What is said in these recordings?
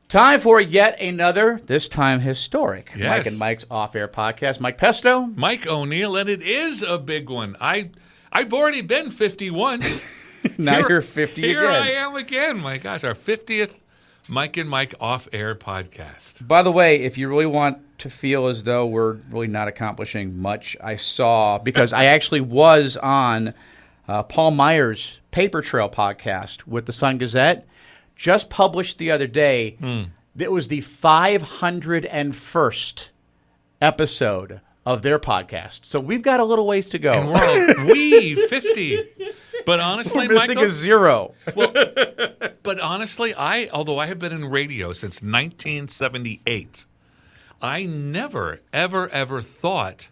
Time for yet another, this time historic, Yes. Mike and Mike's Off-Air podcast. Mike Pesto. Mike O'Neill, and it is a big one. I've already been 50 once. Now you're 50 here again. I am again. My gosh, our 50th Mike and Mike Off-Air podcast. By the way, if you really want to feel as though we're really not accomplishing much, I saw, because I actually was on Paul Meyer's Paper Trail podcast with the Sun Gazette, just published the other day. It was the 501st episode of their podcast. So we've got a little ways to go. And we're 50. But honestly, We're missing Michael, a zero. but honestly, although I have been in radio since 1978, I never, ever thought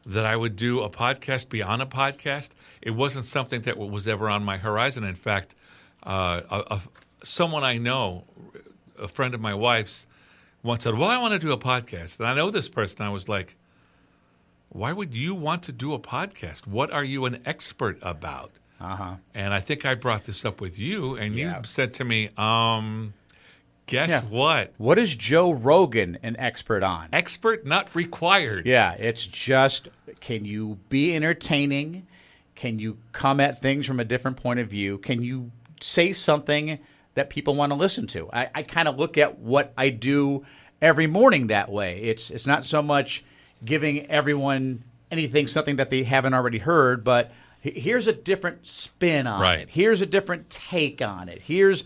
that I would do a podcast beyond a podcast. It wasn't something that was ever on my horizon. In fact, someone I know, a friend of my wife's, once said, well, I want to do a podcast. And I know this person. I was like, why would you want to do a podcast? What are you an expert about? And I think I brought this up with you, and you said to me, guess what? What is Joe Rogan an expert on? Expert not required. Yeah, it's just, can you be entertaining? Can you come at things from a different point of view? Can you say something that people want to listen to? I kind of look at what I do every morning that way. It's not so much giving everyone something that they haven't already heard, but here's a different spin on it. Here's a different take on it. Here's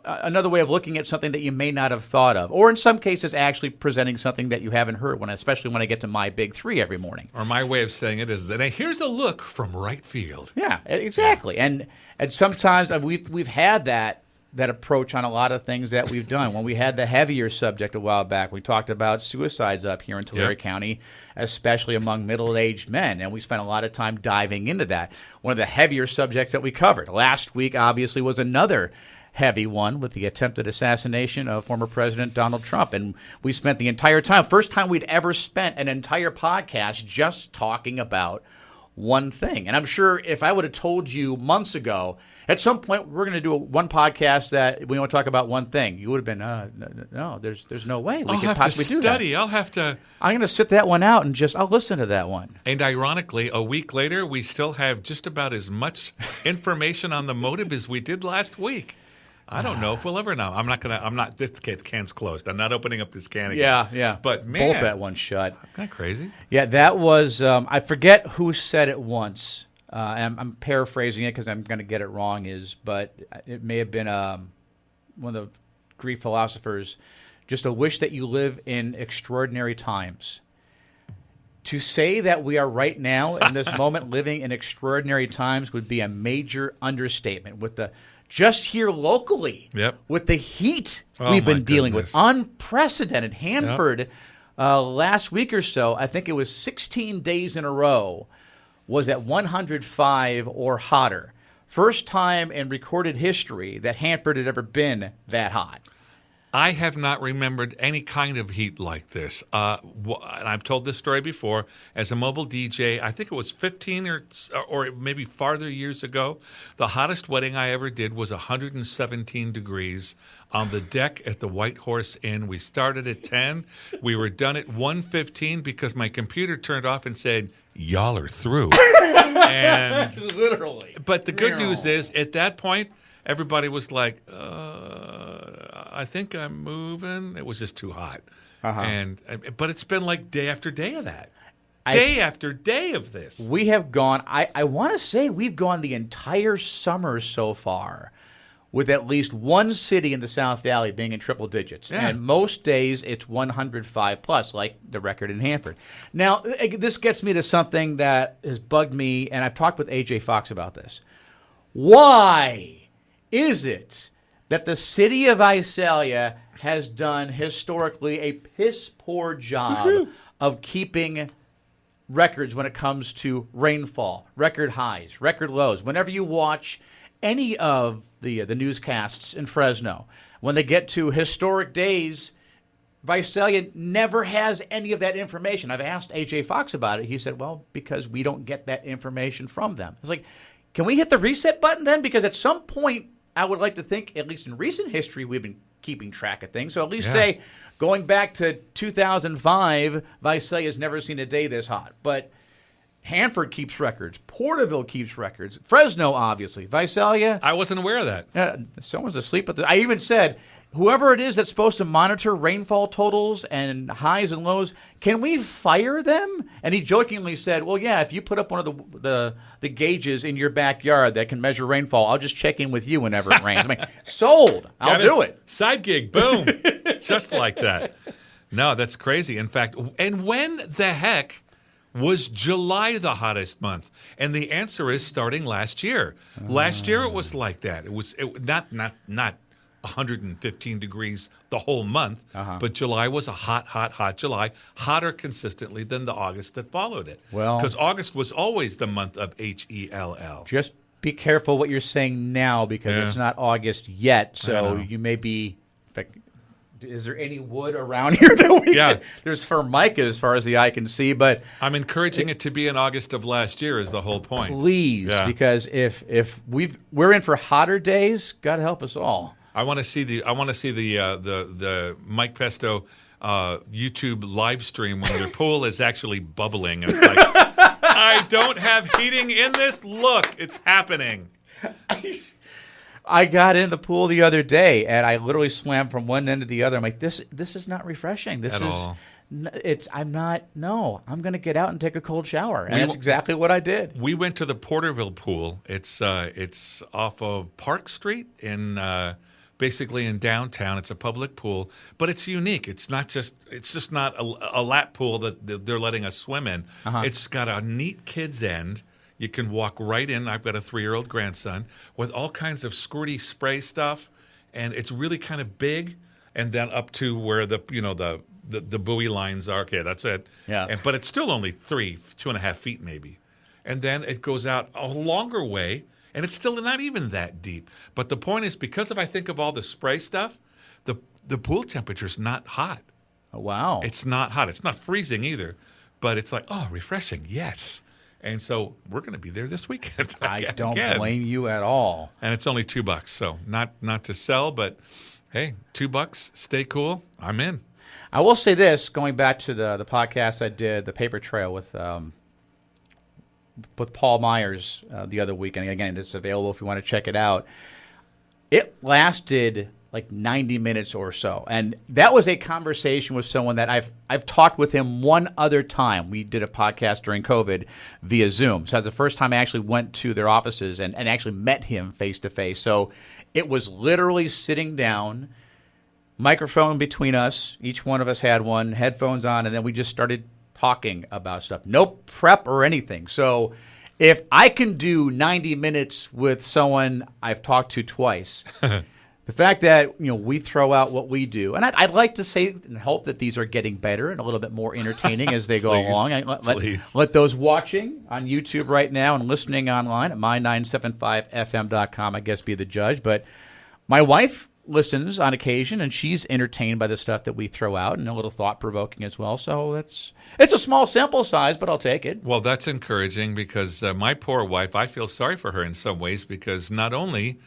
another way of looking at something that you may not have thought of. Or in some cases, actually presenting something that you haven't heard, especially when I get to my big three every morning. Or my way of saying it is, and here's a look from right field. Yeah, exactly. And sometimes we've had that approach on a lot of things that we've done. When we had the heavier subject a while back, we talked about suicides up here in Tulare County, especially among middle-aged men, and we spent a lot of time diving into that. One of the heavier subjects that we covered last week, obviously, was another heavy one with the attempted assassination of former President Donald Trump, and we spent the entire time, first time we'd ever spent an entire podcast just talking about one thing. And I'm sure if I would have told you months ago, at some point we're going to do one podcast that we want to talk about one thing, you would have been, no, there's no way we could possibly do that. I'm going to sit that one out and I'll listen to that one. And ironically, a week later, we still have just about as much information on the motive as we did last week. I don't know if we'll ever know. This can's closed. I'm not opening up this can again. Yeah. But man, bolt that one shut. Isn't that crazy? Yeah, that was, I forget who said it once. I'm paraphrasing it because I'm going to get it wrong, but it may have been one of the Greek philosophers, just a wish that you live in extraordinary times. To say that we are right now in this moment living in extraordinary times would be a major understatement. Just here locally, with the heat we've been dealing with, unprecedented. Hanford, last week or so, I think it was 16 days in a row, was at 105 or hotter. First time in recorded history that Hanford had ever been that hot. I have not remembered any kind of heat like this. And I've told this story before. As a mobile DJ, I think it was 15 or maybe farther years ago, the hottest wedding I ever did was 117 degrees on the deck at the White Horse Inn. We started at 10. We were done at 1:15 because my computer turned off and said, y'all are through. And literally. But the good news is, at that point, everybody was like, I think I'm moving. It was just too hot. But it's been like day after day of that. Day after day of this. We have gone, I want to say we've gone the entire summer so far with at least one city in the South Valley being in triple digits. Yeah. And most days it's 105 plus, like the record in Hanford. Now, this gets me to something that has bugged me, and I've talked with A.J. Fox about this. Why is it that the city of Visalia has done historically a piss-poor job of keeping records when it comes to rainfall, record highs, record lows? Whenever you watch any of the newscasts in Fresno, when they get to historic days, Visalia never has any of that information. I've asked A.J. Fox about it. He said, well, because we don't get that information from them. I was like, can we hit the reset button then? Because at some point, I would like to think, at least in recent history, we've been keeping track of things. So at least say, going back to 2005, Visalia's never seen a day this hot. But Hanford keeps records. Porterville keeps records. Fresno, obviously. Visalia. I wasn't aware of that. Someone's asleep. I even said, whoever it is that's supposed to monitor rainfall totals and highs and lows, can we fire them? And he jokingly said, well, yeah, if you put up one of the gauges in your backyard that can measure rainfall, I'll just check in with you whenever it rains. I mean, sold. I'll do it. Side gig. Boom. Just like that. No, that's crazy. In fact, and when the heck was July the hottest month? And the answer is starting last year. Last year it was like that. It was not 115 degrees the whole month, but July was a hot July, hotter consistently than the August that followed it. Well, because August was always the month of HELL. Just be careful what you're saying now, because it's not August yet, so you may be. In fact, is there any wood around here that we can? There's Formica as far as the eye can see, but I'm encouraging it to be in August of last year is the whole point. Please, because if we're in for hotter days, God help us all. I want to see the Mike Pesto YouTube live stream when your pool is actually bubbling, and it's like, I don't have heating in this. Look, it's happening. I got in the pool the other day, and I literally swam from one end to the other. I'm like, this is not refreshing. I'm going to get out and take a cold shower. And that's exactly what I did. We went to the Porterville pool. It's off of Park Street in basically in downtown. It's a public pool, but it's unique. It's just not a lap pool that they're letting us swim in. It's got a neat kids end. You can walk right in. I've got a 3-year-old grandson with all kinds of squirty spray stuff, and it's really kind of big. And then up to where the buoy lines are. Okay, that's it. Yeah. But it's still only 2.5 feet maybe. And then it goes out a longer way, and it's still not even that deep. But the point is, because I think of all the spray stuff, the pool temperature's not hot. Oh, wow. It's not hot. It's not freezing either. But it's like, oh, refreshing, yes. And so we're going to be there this weekend. I don't blame you at all. And it's only $2, so not to sell, but hey, $2, stay cool. I'm in. I will say this, going back to the podcast I did, the Paper Trail with Paul Myers the other week, and again, it's available if you want to check it out. It lasted like 90 minutes or so, and that was a conversation with someone that I've talked with him one other time. We did a podcast during COVID via Zoom, so that's the first time I actually went to their offices and actually met him face to face. So it was literally sitting down, microphone between us, each one of us had one, headphones on, and then we just started talking about stuff. No prep or anything. So if I can do 90 minutes with someone I've talked to twice, the fact that we throw out what we do, and I'd like to say and hope that these are getting better and a little bit more entertaining as they go along. Let those watching on YouTube right now and listening online at my975fm.com, I guess, be the judge. But my wife listens on occasion, and she's entertained by the stuff that we throw out, and a little thought-provoking as well. So it's a small sample size, but I'll take it. Well, that's encouraging, because my poor wife, I feel sorry for her in some ways, because not only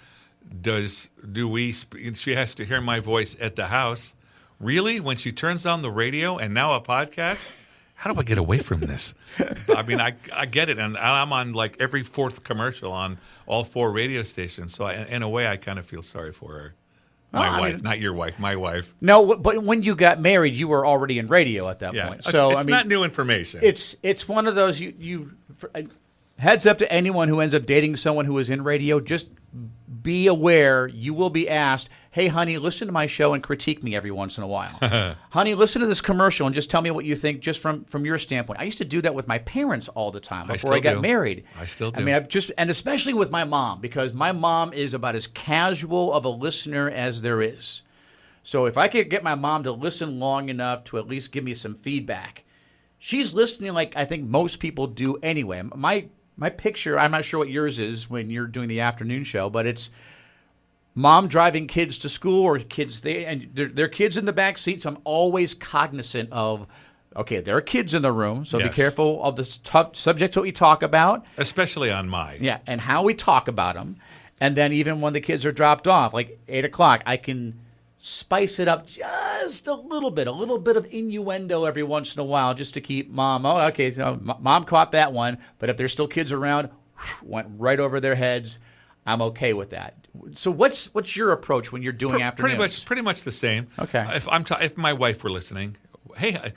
she has to hear my voice at the house. Really? When she turns on the radio and now a podcast? How do I get away from this? I mean, I get it, and I'm on like every fourth commercial on all 4 radio stations. So in a way, I kind of feel sorry for her. My wife, not your wife, my wife. No, but when you got married, you were already in radio at that point. So it's not new information. It's one of those heads up to anyone who ends up dating someone who is in radio. Just be aware you will be asked, hey, honey, listen to my show and critique me every once in a while. Honey, listen to this commercial and just tell me what you think just from your standpoint. I used to do that with my parents all the time before I got married. I still do. I mean, and especially with my mom, because my mom is about as casual of a listener as there is. So if I could get my mom to listen long enough to at least give me some feedback, she's listening like I think most people do anyway. My picture, I'm not sure what yours is when you're doing the afternoon show, but it's mom driving kids to school or kids there, and there are kids in the back seat. So I'm always cognizant of, okay, there are kids in the room, so be careful of the subjects that we talk about. Especially on mine. Yeah, and how we talk about them. And then even when the kids are dropped off, like 8 o'clock, I can spice it up just a little bit of innuendo every once in a while, just to keep mom. Oh, okay, so mom caught that one. But if there's still kids around, went right over their heads. I'm okay with that. So what's your approach when you're doing afternoons? Pretty much the same. Okay. If my wife were listening, hey,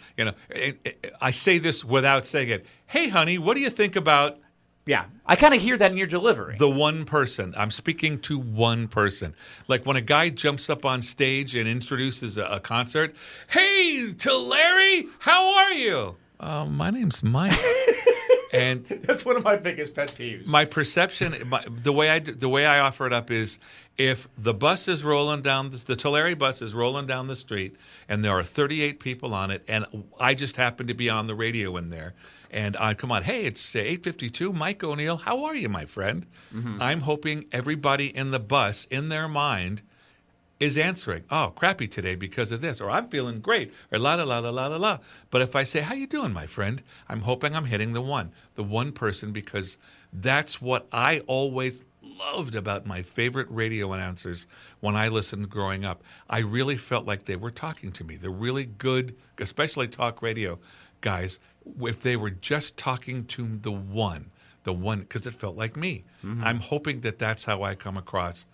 I say this without saying it. Hey, honey, what do you think about? Yeah, I kind of hear that in your delivery. The one person. I'm speaking to one person. Like when a guy jumps up on stage and introduces a concert. Hey, to Larry, how are you? My name's Mike. And that's one of my biggest pet peeves. My perception, the way I offer it up is, if the bus is rolling down, the Tulare bus is rolling down the street, and there are 38 people on it, and I just happen to be on the radio in there, and I come on, hey, it's 8:52, Mike O'Neill, how are you, my friend? Mm-hmm. I'm hoping everybody in the bus, in their mind, is answering, oh, crappy today because of this, or I'm feeling great, or la, la, la, la, la, la, la. But if I say, how you doing, my friend? I'm hoping I'm hitting the one person, because that's what I always loved about my favorite radio announcers when I listened growing up. I really felt like they were talking to me. They're really good, especially talk radio guys, if they were just talking to the one, because it felt like me. Mm-hmm. I'm hoping that that's how I come across.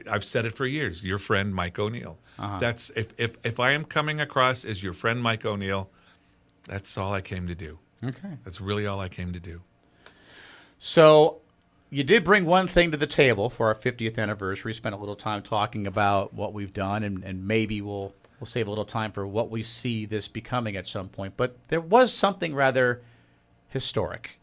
I've said it for years. Your friend Mike O'Neill. Uh-huh. That's if I am coming across as your friend Mike O'Neill, that's all I came to do. Okay, that's really all I came to do. So, you did bring one thing to the table for our 50th anniversary. Spent a little time talking about what we've done, and maybe we'll save a little time for what we see this becoming at some point. But there was something rather historic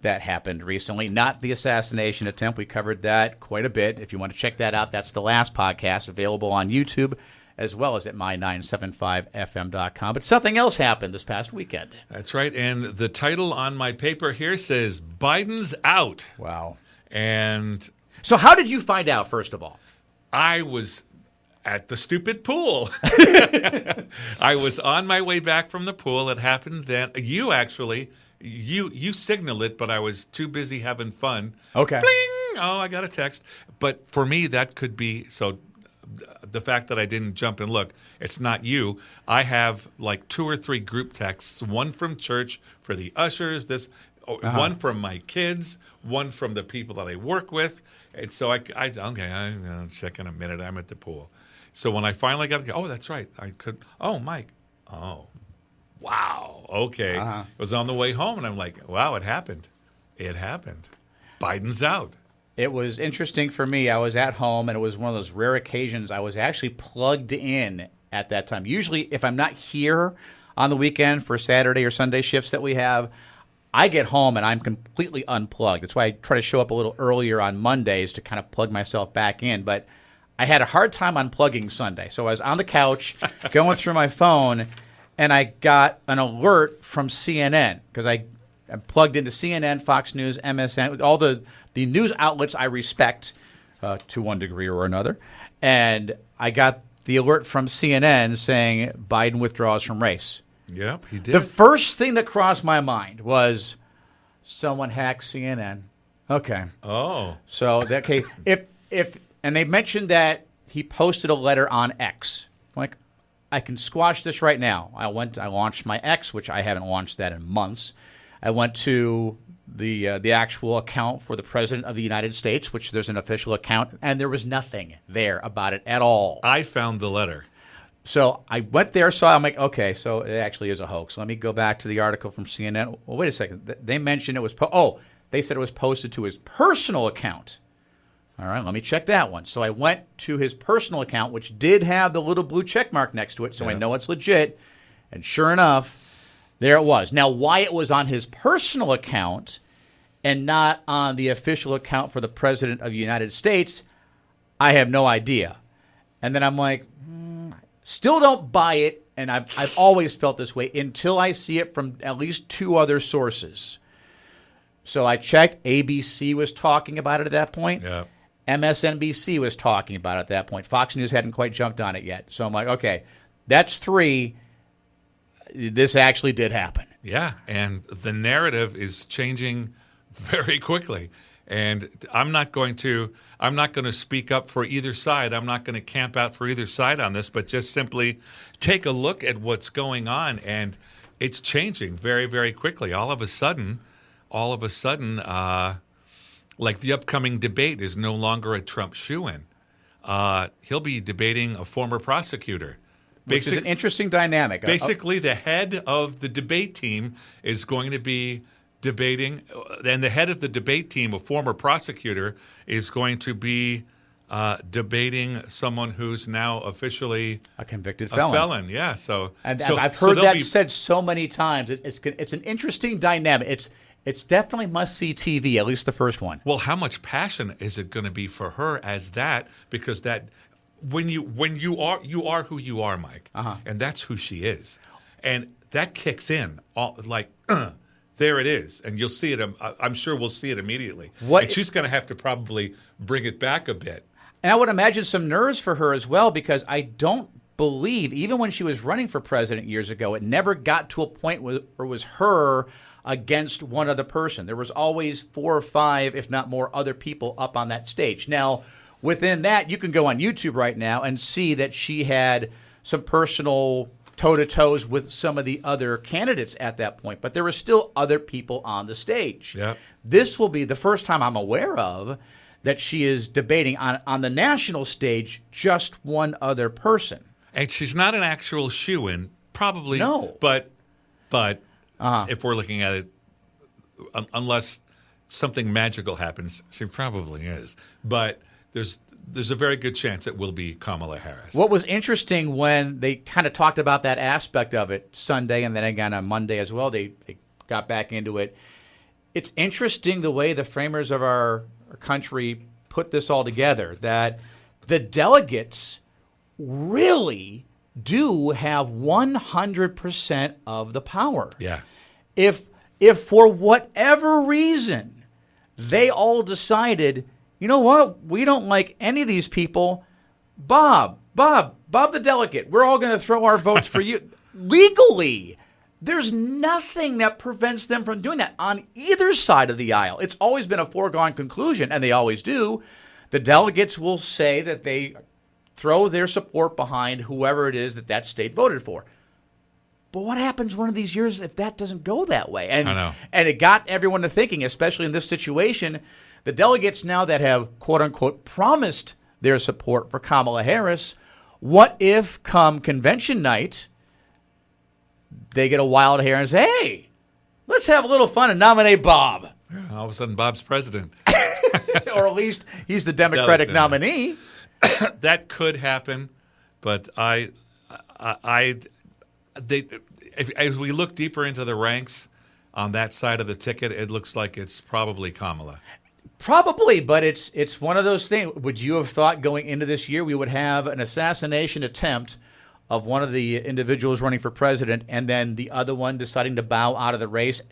that happened recently, not the assassination attempt. We covered that quite a bit. If you want to check that out, that's the last podcast, available on YouTube as well as at my975fm.com. But something else happened this past weekend. That's right. And the title on my paper here says, Biden's out. Wow. And so how did you find out, first of all? I was at the stupid pool. I was on my way back from the pool. It happened then. You signaled it, but I was too busy having fun. Okay. Bling! Oh, I got a text. But for me, that could be, so the fact that I didn't jump and look, it's not you. I have like 2 or 3 group texts, one from church for the ushers, one from my kids, one from the people that I work with. And so I'll check in a minute. I'm at the pool. So when I finally got to go, oh, that's right. Mike. Oh. Wow. Okay. Uh-huh. It was on the way home, and I'm like, wow, it happened. It happened. Biden's out. It was interesting for me. I was at home, and it was one of those rare occasions I was actually plugged in at that time. Usually, if I'm not here on the weekend for Saturday or Sunday shifts that we have, I get home, and I'm completely unplugged. That's why I try to show up a little earlier on Mondays to kind of plug myself back in. But I had a hard time unplugging Sunday. So I was on the couch going through my phone, and I got an alert from CNN because I plugged into CNN, Fox News, MSN, all the news outlets I respect to one degree or another. And I got the alert from CNN saying Biden withdraws from race. Yep, he did. The first thing that crossed my mind was someone hacked CNN. Okay. Oh. So that case, if and they mentioned that he posted a letter on X. I'm like, I can squash this right now. I launched my X, which I haven't launched that in months. I went to the actual account for the President of the United States, which there's an official account, and there was nothing there about it at all. I found the letter. So I went there, so I'm like, okay, so it actually is a hoax. Let me go back to the article from CNN. Well, wait a second. They mentioned it was they said it was posted to his personal account. All right, let me check that one. So I went to his personal account, which did have the little blue check mark next to it, so I know it's legit. And sure enough, there it was. Now, why it was on his personal account and not on the official account for the President of the United States, I have no idea. And then I'm like, still don't buy it, and I've always felt this way until I see it from at least 2 other sources. So I checked. ABC was talking about it at that point. Yeah. MSNBC was talking about it at that point. Fox News hadn't quite jumped on it yet. So I'm like, okay, that's 3. This actually did happen. Yeah, and the narrative is changing very quickly. And I'm not going to speak up for either side. I'm not going to camp out for either side on this, but just simply take a look at what's going on, and it's changing very, very quickly. All of a sudden, like the upcoming debate is no longer a Trump shoo-in. He'll be debating a former prosecutor. Which is an interesting dynamic. Basically, the head of the debate team is going to be debating, and the head of the debate team, a former prosecutor, is going to be debating someone who's now officially a convicted felon. Yeah, and I've heard that said so many times. It's an interesting dynamic. It's definitely must-see TV, at least the first one. Well, how much passion is it going to be for her as that? Because that when you are who you are, Mike, and that's who she is, and that kicks in there it is, and you'll see it. I'm sure we'll see it immediately. And she's going to have to probably bring it back a bit. And I would imagine some nerves for her as well, because I don't believe, even when she was running for president years ago, it never got to a point where it was her against one other person. There was always 4 or 5, if not more, other people up on that stage. Now, within that, you can go on YouTube right now and see that she had some personal toe-to-toes with some of the other candidates at that point, but there were still other people on the stage. Yep. This will be the first time I'm aware of that she is debating on the national stage just one other person. And she's not an actual shoo-in, probably. No. But if we're looking at it, unless something magical happens, she probably is. But there's a very good chance it will be Kamala Harris. What was interesting when they kind of talked about that aspect of it Sunday and then again on Monday as well, they got back into it. It's interesting the way the framers of our country put this all together, that the delegates really do have 100% of the power. Yeah. If for whatever reason they all decided, you know what, we don't like any of these people, Bob the delegate, we're all going to throw our votes for you. Legally, there's nothing that prevents them from doing that on either side of the aisle. It's always been a foregone conclusion, and they always do. The delegates will say that they throw their support behind whoever it is that state voted for. But what happens one of these years if that doesn't go that way? And, I know. And it got everyone to thinking, especially in this situation, the delegates now that have, quote-unquote, promised their support for Kamala Harris, what if come convention night they get a wild hair and say, hey, let's have a little fun and nominate Bob. All of a sudden, Bob's president. Or at least he's the Democratic nominee. That could happen, but as we look deeper into the ranks on that side of the ticket, it looks like it's probably Kamala. Probably, but it's one of those things. Would you have thought going into this year we would have an assassination attempt of one of the individuals running for president and then the other one deciding to bow out of the race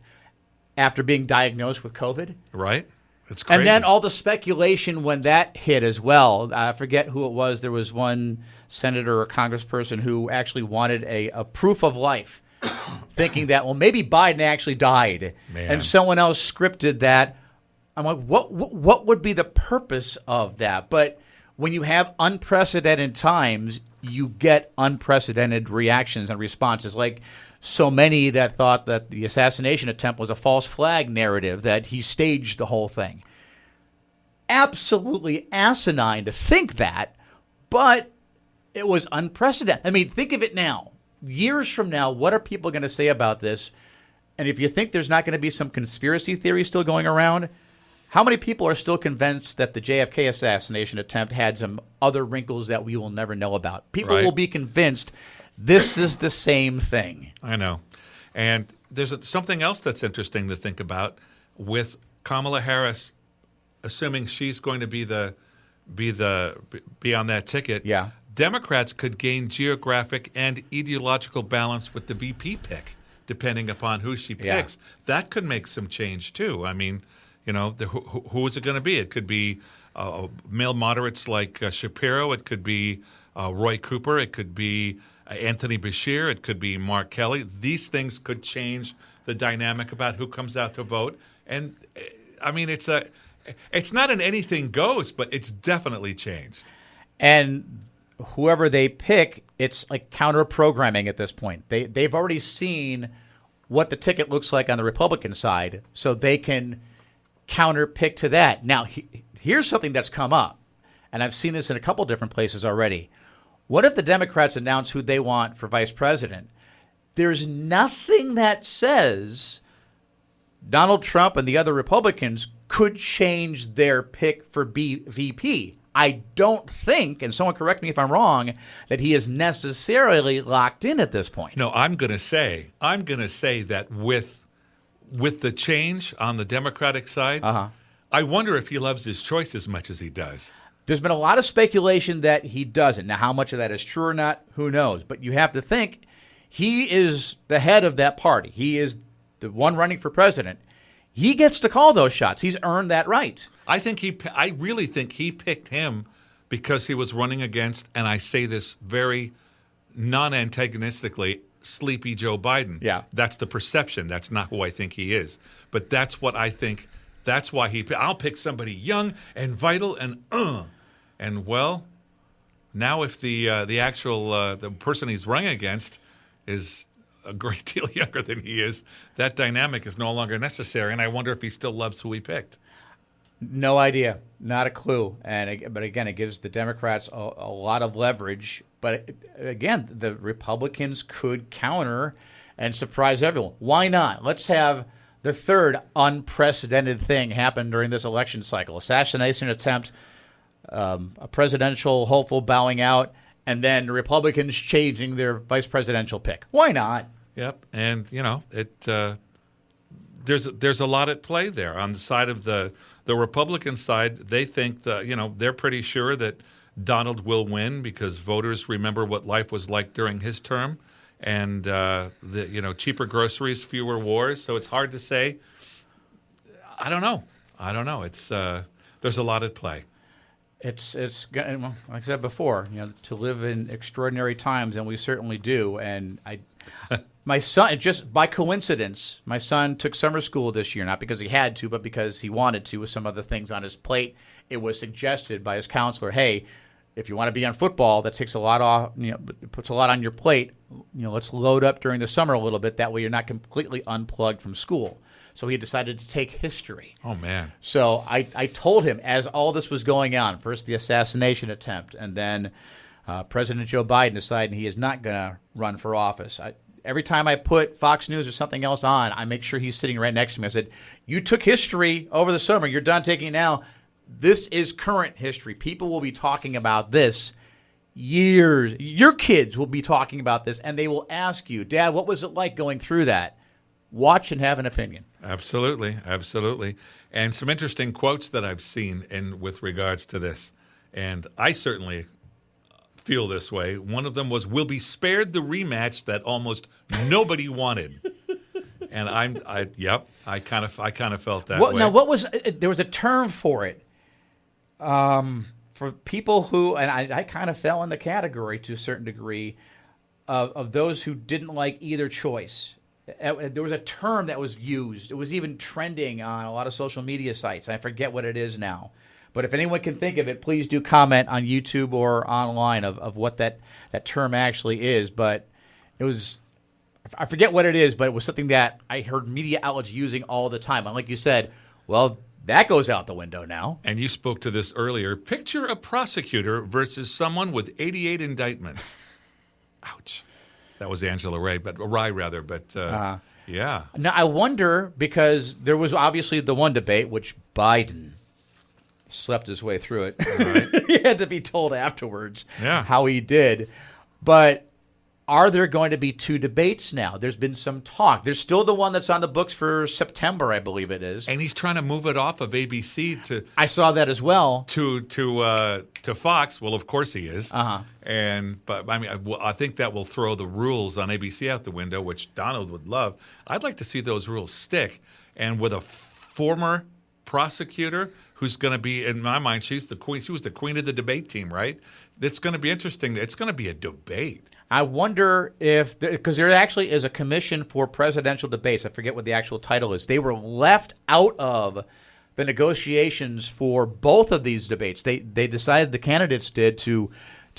after being diagnosed with COVID? Right. It's crazy. And then all the speculation when that hit as well. I forget who it was. There was one senator or congressperson who actually wanted a proof of life, thinking that, well, maybe Biden actually died. Man. And someone else scripted that. I'm like, what would be the purpose of that? But when you have unprecedented times, you get unprecedented reactions and responses. Like so many that thought that the assassination attempt was a false flag narrative, that he staged the whole thing. Absolutely asinine to think that, but it was unprecedented. I mean, think of it now. Years from now, what are people going to say about this? And if you think there's not going to be some conspiracy theory still going around, how many people are still convinced that the JFK assassination attempt had some other wrinkles that we will never know about? People will be convinced this is the same thing. I know. And there's something else that's interesting to think about with Kamala Harris, assuming she's going to be on that ticket. Yeah. Democrats could gain geographic and ideological balance with the VP pick, depending upon who she picks. Yeah. That could make some change, too. I mean, you know, who is it going to be? It could be male moderates like Shapiro. It could be Roy Cooper. It could be Anthony Beshear. It could be Mark Kelly. These things could change the dynamic about who comes out to vote. And, I mean, it's It's not an anything goes, but it's definitely changed. And whoever they pick, it's like counter programming at this point. They've already seen what the ticket looks like on the Republican side, so they can counter pick to that. Now, here's something that's come up, and I've seen this in a couple different places already. What if the Democrats announce who they want for vice president? There's nothing that says Donald Trump and the other Republicans could change their pick for VP. I don't think, and someone correct me if I'm wrong, that he is necessarily locked in at this point. No, I'm going to say that with the change on the Democratic side, I wonder if he loves his choice as much as he does. There's been a lot of speculation that he doesn't. Now, how much of that is true or not, who knows? But you have to think he is the head of that party. He is the one running for president. He gets to call those shots. He's earned that right. I really think he picked him because he was running against, and I say this very non-antagonistically, sleepy Joe Biden. Yeah. That's the perception. That's not who I think he is. But that's what I think. That's why I'll pick somebody young and vital and well, now if the actual the person he's running against is a great deal younger than he is, that dynamic is no longer necessary, and I wonder if he still loves who he picked. No idea. Not a clue. But again, it gives the Democrats a lot of leverage. But again, the Republicans could counter and surprise everyone. Why not? Let's have the third unprecedented thing happen during this election cycle. Assassination attempt, a presidential hopeful bowing out, and then the Republicans changing their vice presidential pick. Why not? Yep. And, there's a lot at play there. On the side of the Republican side, they think they're pretty sure that Donald will win because voters remember what life was like during his term, and cheaper groceries, fewer wars. So it's hard to say. I don't know. It's there's a lot at play. It's like I said before, to live in extraordinary times, and we certainly do. And my son, just by coincidence, my son took summer school this year, not because he had to, but because he wanted to with some other things on his plate. It was suggested by his counselor, hey, if you want to be on football, that takes a lot off, puts a lot on your plate. Let's load up during the summer a little bit. That way you're not completely unplugged from school. So he decided to take history. Oh, man. So I told him, as all this was going on, first the assassination attempt, and then President Joe Biden deciding he is not going to run for office. Every time I put Fox News or something else on, I make sure he's sitting right next to me. I said, you took history over the summer. You're done taking it now. This is current history. People will be talking about this years. Your kids will be talking about this, and they will ask you, Dad, what was it like going through that? Watch and have an opinion. Absolutely. And some interesting quotes that I've seen with regards to this. And I certainly feel this way. One of them was, we'll be spared the rematch that almost nobody wanted. And I kind of felt that way. Now, there was a term for it. For people who, and I kind of fell in the category to a certain degree, of those who didn't like either choice. There was a term that was used. It was even trending on a lot of social media sites. I forget what it is now. But if anyone can think of it, please do comment on YouTube or online of what that term actually is. But it was, I forget what it is, but it was something that I heard media outlets using all the time. And like you said, well, that goes out the window now. And you spoke to this earlier. Picture a prosecutor versus someone with 88 indictments. Ouch. That was Angela Rye, but yeah. Now, I wonder, because there was obviously the one debate, which Biden slept his way through it. Right. He had to be told afterwards how he did. But are there going to be two debates now? There's been some talk. There's still the one that's on the books for September, I believe it is. And he's trying to move it off of ABC to. I saw that as well. To Fox. Well, of course he is. But I mean, I think that will throw the rules on ABC out the window, which Donald would love. I'd like to see those rules stick. And with a former prosecutor who's going to be, in my mind, she's the queen. She was the queen of the debate team, right? It's going to be interesting. It's going to be a debate. I wonder if, because there actually is a commission for presidential debates. I forget what the actual title is. They were left out of the negotiations for both of these debates. They decided, the candidates did, to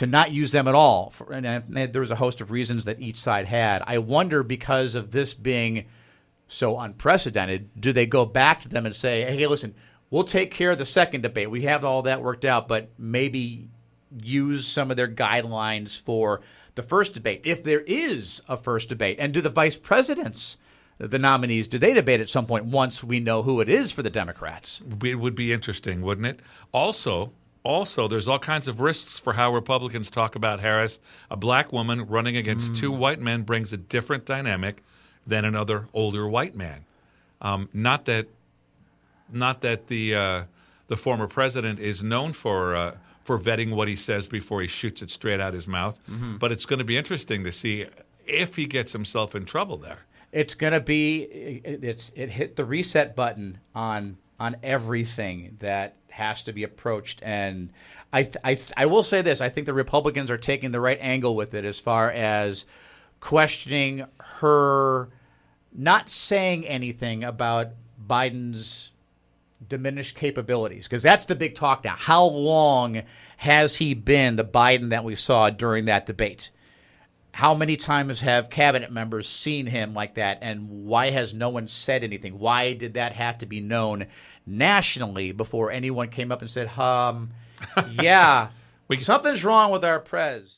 not use them at all. And there was a host of reasons that each side had. I wonder, because of this being so unprecedented, do they go back to them and say, hey, listen, we'll take care of the second debate. We have all that worked out, but maybe use some of their guidelines for the first debate, if there is a first debate. And do the vice presidents, the nominees, do they debate at some point once we know who it is for the Democrats? It would be interesting, wouldn't it? Also, there's all kinds of risks for how Republicans talk about Harris. A black woman running against two white men brings a different dynamic than another older white man. Not that the former president is known for vetting what he says before he shoots it straight out his mouth, but it's going to be interesting to see if he gets himself in trouble there. It's going to be it hit the reset button on everything that has to be approached. And I will say this, I think the Republicans are taking the right angle with it, as far as questioning her not saying anything about Biden's diminished capabilities, because that's the big talk now. How long has he been the Biden that we saw during that debate? How many times have cabinet members seen him like that, and why has no one said anything? Why did that have to be known nationally before anyone came up and said, yeah, something's wrong with our prez?